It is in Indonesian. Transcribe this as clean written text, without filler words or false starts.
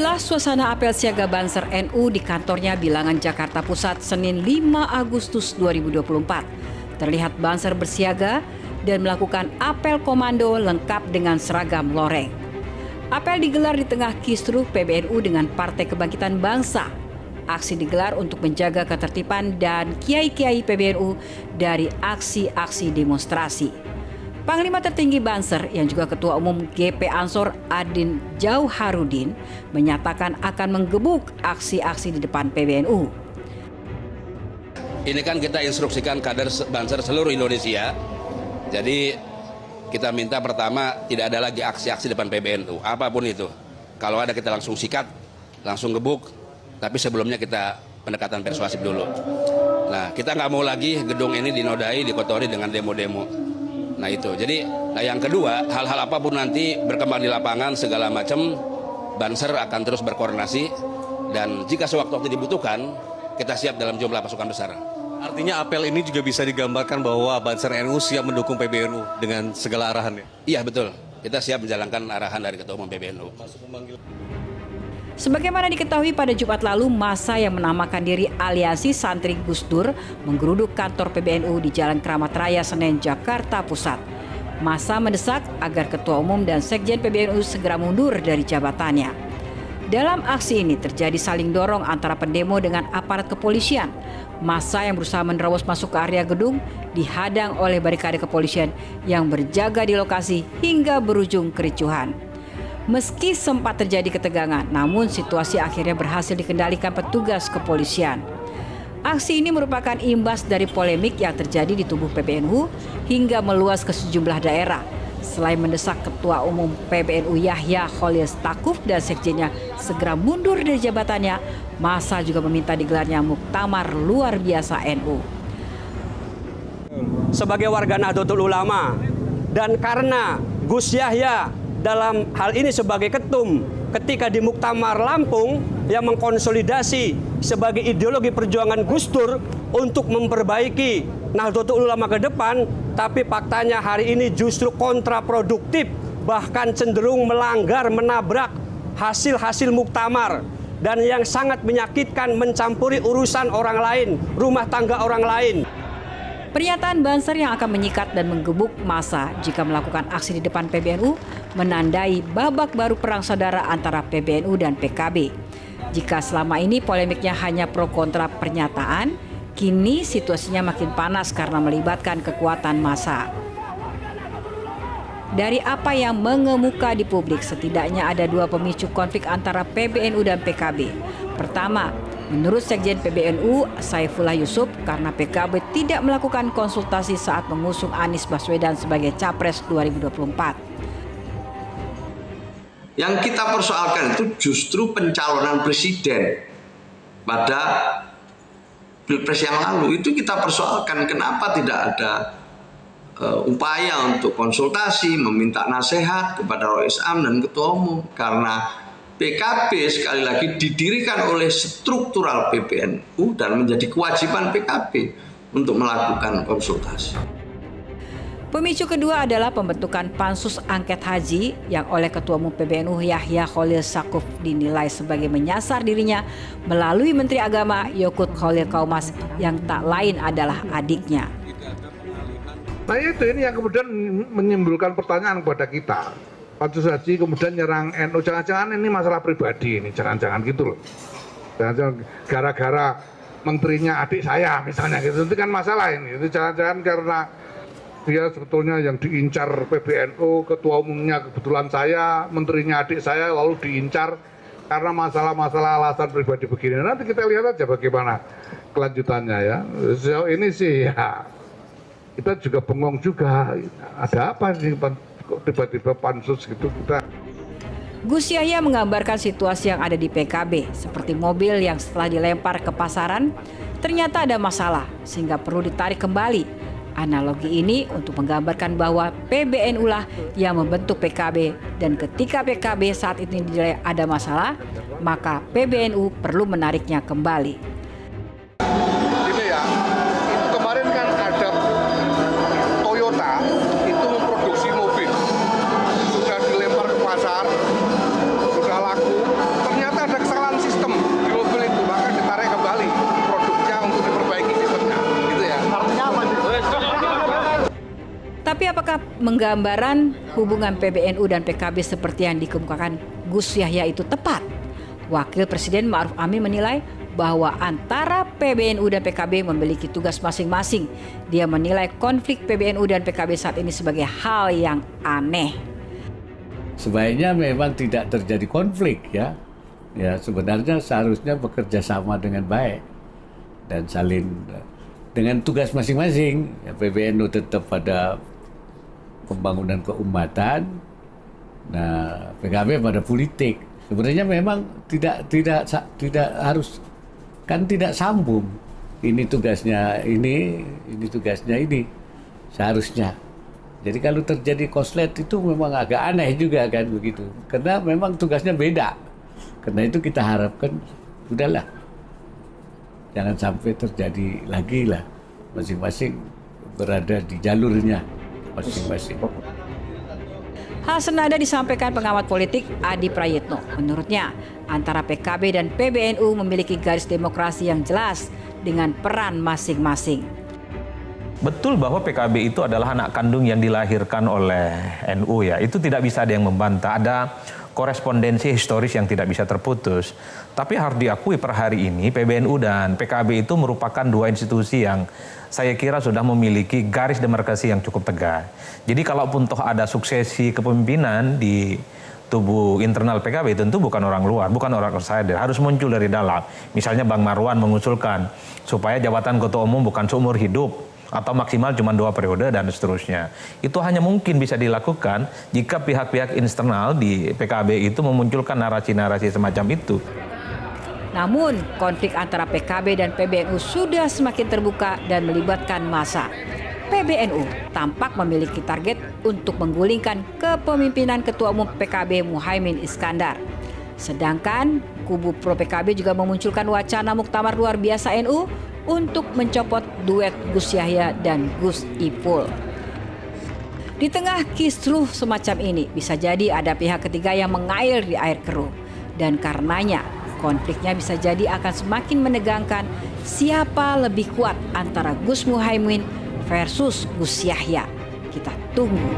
Inilah suasana apel siaga Banser NU di kantornya Bilangan Jakarta Pusat Senin 5 Agustus 2024. Terlihat Banser bersiaga dan melakukan apel komando lengkap dengan seragam loreng. Apel digelar di tengah kisruh PBNU dengan Partai Kebangkitan Bangsa. Aksi digelar untuk menjaga ketertiban dan kiai-kiai PBNU dari aksi-aksi demonstrasi. Panglima tertinggi Banser yang juga Ketua Umum GP Ansor Adin Jauharudin menyatakan akan menggebuk aksi-aksi di depan PBNU. Ini kan kita instruksikan kader Banser seluruh Indonesia. Jadi kita minta pertama tidak ada lagi aksi-aksi depan PBNU, apapun itu. Kalau ada kita langsung sikat, langsung gebuk, tapi sebelumnya kita pendekatan persuasif dulu. Nah, kita nggak mau lagi gedung ini dinodai, dikotori dengan demo-demo. Nah itu, jadi yang kedua, hal-hal apapun nanti berkembang di lapangan segala macam, Banser akan terus berkoordinasi dan jika sewaktu-waktu dibutuhkan, kita siap dalam jumlah pasukan besar. Artinya apel ini juga bisa digambarkan bahwa Banser NU siap mendukung PBNU dengan segala arahannya? Iya betul, kita siap menjalankan arahan dari Ketua Umum PBNU. Sebagaimana diketahui pada Jumat lalu, massa yang menamakan diri Aliansi Santri Gus Dur menggeruduk kantor PBNU di Jalan Kramat Raya Senen, Jakarta Pusat. Massa mendesak agar Ketua Umum dan Sekjen PBNU segera mundur dari jabatannya. Dalam aksi ini terjadi saling dorong antara pendemo dengan aparat kepolisian. Massa yang berusaha menerobos masuk ke area gedung dihadang oleh barikade kepolisian yang berjaga di lokasi hingga berujung kericuhan. Meski sempat terjadi ketegangan, namun situasi akhirnya berhasil dikendalikan petugas kepolisian. Aksi ini merupakan imbas dari polemik yang terjadi di tubuh PBNU hingga meluas ke sejumlah daerah. Selain mendesak Ketua Umum PBNU Yahya Khalil Stakuf dan sekjennya segera mundur dari jabatannya, massa juga meminta digelarnya muktamar luar biasa NU. Sebagai warga Nahdlatul Ulama dan karena Gus Yahya dalam hal ini sebagai ketum ketika di Muktamar Lampung yang mengkonsolidasi sebagai ideologi perjuangan Gus Dur untuk memperbaiki Nahdlatul Ulama ke depan, tapi faktanya hari ini justru kontraproduktif, bahkan cenderung melanggar, menabrak hasil-hasil muktamar dan yang sangat menyakitkan, mencampuri urusan orang lain, rumah tangga orang lain. Pernyataan Banser yang akan menyikat dan menggebuk massa jika melakukan aksi di depan PBNU menandai babak baru perang saudara antara PBNU dan PKB. Jika selama ini polemiknya hanya pro kontra pernyataan, kini situasinya makin panas karena melibatkan kekuatan massa. Dari apa yang mengemuka di publik, setidaknya ada dua pemicu konflik antara PBNU dan PKB. Pertama, menurut Sekjen PBNU Saifullah Yusuf, karena PKB tidak melakukan konsultasi saat mengusung Anies Baswedan sebagai Capres 2024. Yang kita persoalkan itu justru pencalonan presiden pada Pilpres yang lalu. Itu kita persoalkan kenapa tidak ada upaya untuk konsultasi, meminta nasihat kepada Rois Am dan Ketua Umum. Karena PKB sekali lagi didirikan oleh struktural PBNU dan menjadi kewajiban PKB untuk melakukan konsultasi. Pemicu kedua adalah pembentukan pansus angket haji yang oleh Ketua Umum PBNU Yahya Khalil Stakuf dinilai sebagai menyasar dirinya melalui Menteri Agama Yakut Khalil Qaumas yang tak lain adalah adiknya. Nah itu ini yang kemudian menimbulkan pertanyaan kepada kita. Pansus haji kemudian nyerang NU, jangan-jangan ini masalah pribadi ini, jangan-jangan gitu loh. Jangan-jangan gara-gara menterinya adik saya misalnya gitu, itu kan masalah ini. Itu jangan-jangan karena dia sebetulnya yang diincar PBNU, ketua umumnya kebetulan saya, menterinya adik saya lalu diincar karena masalah-masalah alasan pribadi begini. Nanti kita lihat aja bagaimana kelanjutannya ya. So, ini sih ya kita juga bengong juga, ada apa sih kok tiba-tiba pansus gitu kita. Gus Yahya menggambarkan situasi yang ada di PKB seperti mobil yang setelah dilempar ke pasaran ternyata ada masalah sehingga perlu ditarik kembali. Analogi ini untuk menggambarkan bahwa PBNU lah yang membentuk PKB dan ketika PKB saat ini dinilai ada masalah, maka PBNU perlu menariknya kembali. Ini ya, itu kemarin kan ada Toyota itu memproduksi mobil, sudah dilempar ke pasar, sudah laku, ternyata Apakah menggambaran hubungan PBNU dan PKB seperti yang dikemukakan Gus Yahya itu tepat? Wakil Presiden Ma'ruf Amin menilai bahwa antara PBNU dan PKB memiliki tugas masing-masing. Dia menilai konflik PBNU dan PKB saat ini sebagai hal yang aneh. Sebaiknya memang tidak terjadi konflik ya. Ya sebenarnya seharusnya bekerja sama dengan baik dan saling dengan tugas masing-masing. Ya, PBNU tetap pada pembangunan keumatan, nah PKB pada politik. Sebenarnya memang tidak harus, kan tidak sambung. Ini tugasnya ini tugasnya ini seharusnya. Jadi kalau terjadi konslet itu memang agak aneh juga kan begitu. Karena memang tugasnya beda. Karena itu kita harapkan udahlah, jangan sampai terjadi lagi lah, masing-masing berada di jalurnya masing-masing. Hal senada disampaikan pengamat politik Adi Prayitno. Menurutnya, antara PKB dan PBNU memiliki garis demokrasi yang jelas dengan peran masing-masing. Betul bahwa PKB itu adalah anak kandung yang dilahirkan oleh NU ya. Itu tidak bisa ada yang membantah. Ada korespondensi historis yang tidak bisa terputus. Tapi harus diakui per hari ini PBNU dan PKB itu merupakan dua institusi yang saya kira sudah memiliki garis demarkasi yang cukup tegas. Jadi kalaupun toh ada suksesi kepemimpinan di tubuh internal PKB, tentu bukan orang luar, bukan orang outsider, harus muncul dari dalam. Misalnya Bang Marwan mengusulkan supaya jabatan ketua umum bukan seumur hidup atau maksimal cuma 2 periode dan seterusnya. Itu hanya mungkin bisa dilakukan jika pihak-pihak internal di PKB itu memunculkan narasi-narasi semacam itu. Namun, konflik antara PKB dan PBNU sudah semakin terbuka dan melibatkan massa. PBNU tampak memiliki target untuk menggulingkan kepemimpinan Ketua Umum PKB Muhaimin Iskandar. Sedangkan kubu pro PKB juga memunculkan wacana muktamar luar biasa NU untuk mencopot duet Gus Yahya dan Gus Ipul. Di tengah kisruh semacam ini, bisa jadi ada pihak ketiga yang mengalir di air keruh. Dan karenanya, konfliknya bisa jadi akan semakin menegangkan siapa lebih kuat antara Gus Muhaimin versus Gus Yahya. Kita tunggu.